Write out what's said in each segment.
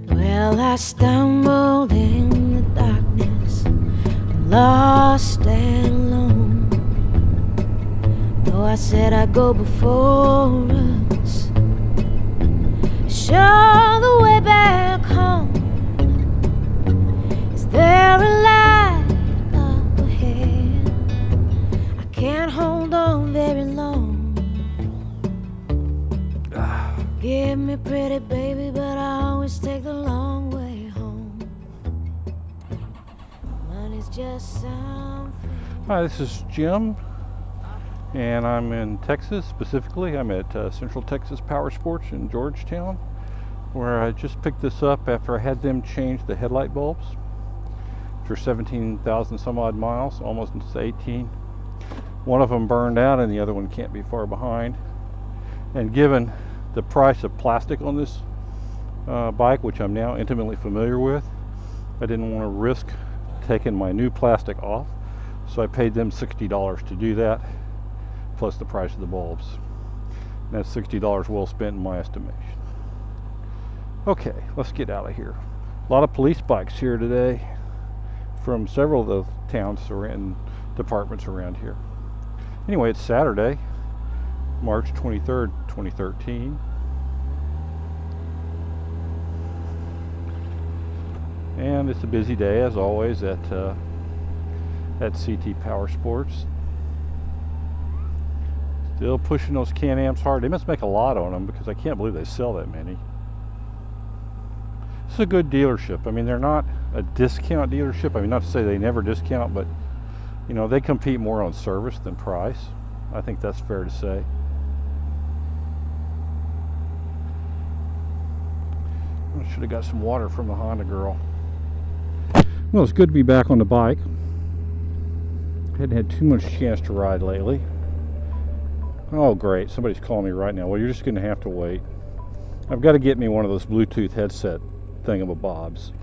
Well, I stumbled in the darkness, lost and alone. Though I said I'd go before us, show the way back home. Is there a light up ahead? I can't hold on very long. Give me pretty baby, but I always take the long way home. Money's just something. Hi, this is Jim, and I'm in Texas. Specifically, I'm at Central Texas Power Sports in Georgetown, where I just picked this up after I had them change the headlight bulbs, which are 17,000 some odd miles, almost into 18. One of them burned out and the other one can't be far behind. And given the price of plastic on this bike, which I'm now intimately familiar with, I didn't want to risk taking my new plastic off, so I paid them $60 to do that, plus the price of the bulbs. And that's $60 well spent in my estimation. Okay, let's get out of here. A lot of police bikes here today from several of the towns and departments around here. Anyway, it's Saturday, March 23rd, 2013. And it's a busy day, as always, at CT Power Sports. Still pushing those Can-Ams hard. They must make a lot on them, because I can't believe they sell that many. It's a good dealership. I mean, they're not a discount dealership. I mean, not to say they never discount, but you know, they compete more on service than price. I think that's fair to say. I should have got some water from the Honda girl. Well, it's good to be back on the bike. I hadn't had too much chance to ride lately. Oh great, somebody's calling me right now. Well, you're just going to have to wait. I've got to get me one of those Bluetooth headset thingamabobs.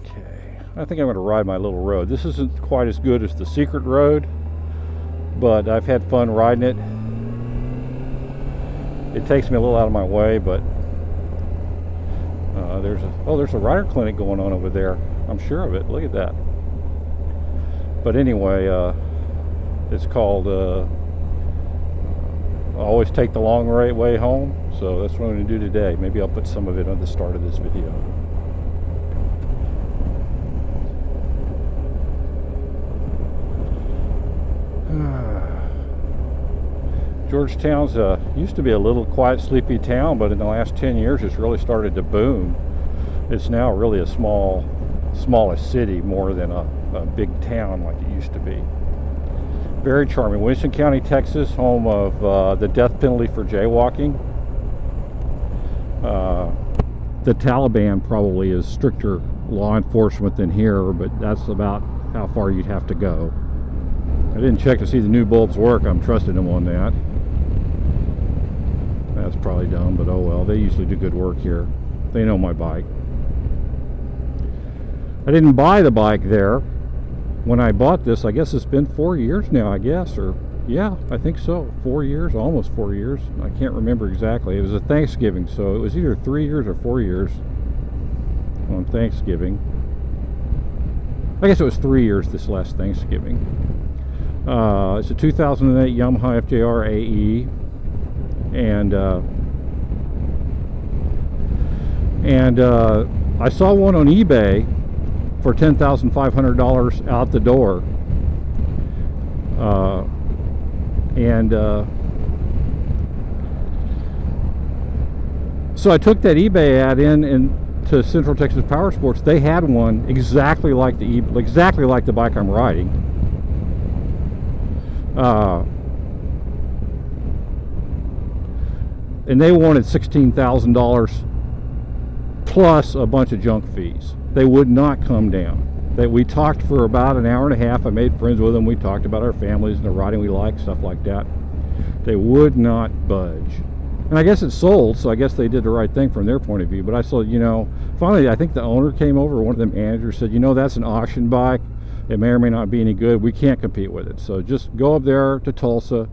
Okay, I think I'm going to ride my little road. This isn't quite as good as the secret road, but I've had fun riding it. It takes me a little out of my way, but there's a rider clinic going on over there. I'm sure of it. Look at that. But anyway, it's called always take the long way home. So that's what I'm going to do today. Maybe I'll put some of it on the start of this video. Georgetown's used to be a little quiet, sleepy town, but in the last 10 years it's really started to boom. It's now really a smallest city more than a big town like it used to be. Very charming. Winston County, Texas, home of the death penalty for jaywalking. The Taliban probably is stricter law enforcement than here, but that's about how far you'd have to go. I didn't check to see the new bulbs work. I'm trusting them on that. That's probably dumb, but oh well. They usually do good work here. They know my bike. I didn't buy the bike there when I bought this. I guess it's been 4 years now, I guess, or yeah, I think so. 4 years, almost 4 years. I can't remember exactly. It was a Thanksgiving, so it was either 3 years or 4 years on Thanksgiving. I guess it was 3 years this last Thanksgiving. It's a 2008 Yamaha FJR AE, and I saw one on eBay for $10,500 out the door, so I took that eBay ad in to Central Texas Power Sports. They had one exactly like the bike I'm riding. And they wanted $16,000 plus a bunch of junk fees. They would not come down. We talked for about an hour and a half. I made friends with them. We talked about our families and the riding we like, stuff like that. They would not budge. And I guess it sold, so I guess they did the right thing from their point of view. But I saw, you know, finally I think the owner came over, one of the managers said, you know, that's an auction bike. It may or may not be any good. We can't compete with it. So just go up there to Tulsa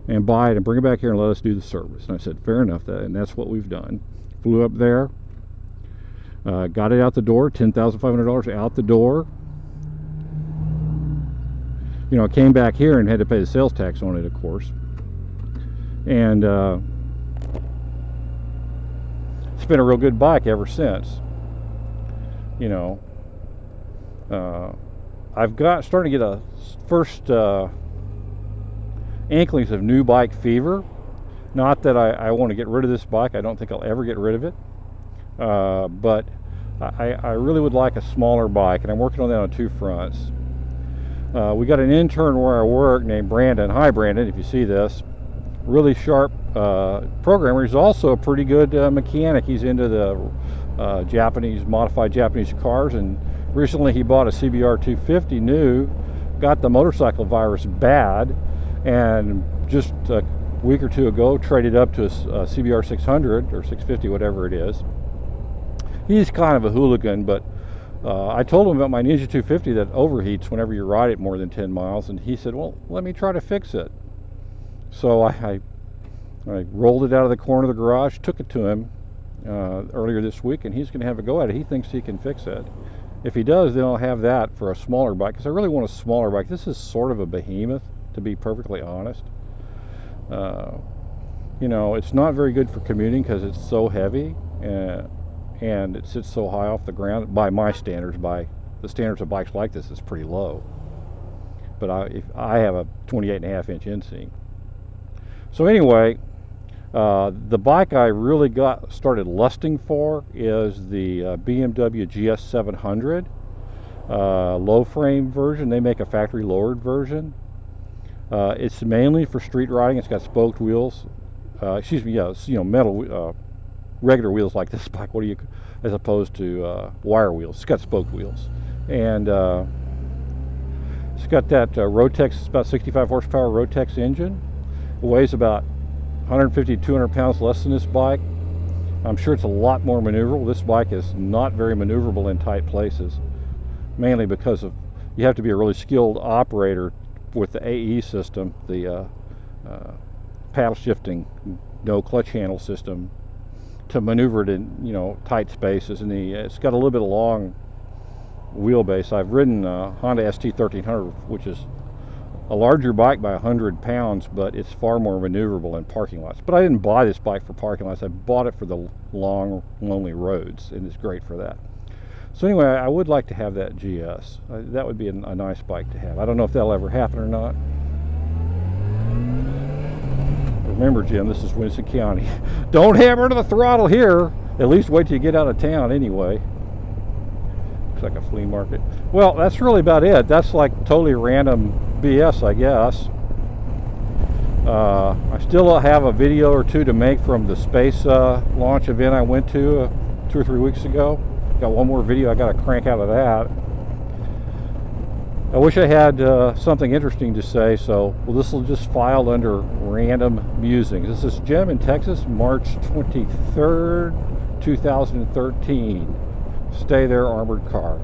and buy it and bring it back here and let us do the service. And I said, fair enough, and that's what we've done. Flew up there, got it out the door, $10,500 out the door. You know, I came back here and had to pay the sales tax on it, of course. And it's been a real good bike ever since. You know, I've starting to get a first inklings of new bike fever. Not that I want to get rid of this bike. I don't think I'll ever get rid of it. But I really would like a smaller bike, and I'm working on that on two fronts. We got an intern where I work named Brandon. Hi, Brandon, if you see this. Really sharp programmer. He's also a pretty good mechanic. He's into the modified Japanese cars, and recently he bought a CBR 250 new, got the motorcycle virus bad, and just a week or two ago traded up to a CBR 600 or 650, whatever it is. He's kind of a hooligan, but I told him about my Ninja 250 that overheats whenever you ride it more than 10 miles, and he said, well, let me try to fix it. So I rolled it out of the corner of the garage, took it to him earlier this week, and he's going to have a go at it. He thinks he can fix it. If he does, then I'll have that for a smaller bike, because I really want a smaller bike. This is sort of a behemoth, to be perfectly honest. You know, it's not very good for commuting because it's so heavy, and it sits so high off the ground. By my standards, by the standards of bikes like this, it's pretty low. But if I have a 28.5-inch inseam. So anyway, the bike I really started lusting for is the BMW GS 700 low frame version. They make a factory lowered version. It's mainly for street riding. It's got spoked wheels. Excuse me, yeah, it's, you know, metal, regular wheels like this bike. As opposed to wire wheels. It's got spoked wheels, and it's got that Rotex. It's about 65 horsepower Rotex engine. It weighs about 150 to 200 pounds less than this bike. I'm sure it's a lot more maneuverable. This bike is not very maneuverable in tight places, mainly because you have to be a really skilled operator with the AE system, the paddle shifting, no clutch handle system, to maneuver it in, you know, tight spaces. And it's got a little bit of long wheelbase. I've ridden Honda ST 1300, which is a larger bike by 100 pounds, but it's far more maneuverable in parking lots. But I didn't buy this bike for parking lots. I bought it for the long, lonely roads, and it's great for that. So anyway, I would like to have that GS. That would be a nice bike to have. I don't know if that'll ever happen or not. Remember, Jim, this is Winston County. Don't hammer to the throttle here. At least wait till you get out of town anyway. Looks like a flea market. Well, that's really about it. That's like totally random BS, I guess. I still have a video or two to make from the space launch event I went to 2 or 3 weeks ago. Got one more video I got to crank out of that. I wish I had something interesting to say, so this will just file under random musings. This is Jim in Texas, March 23rd, 2013. Stay there, armored car.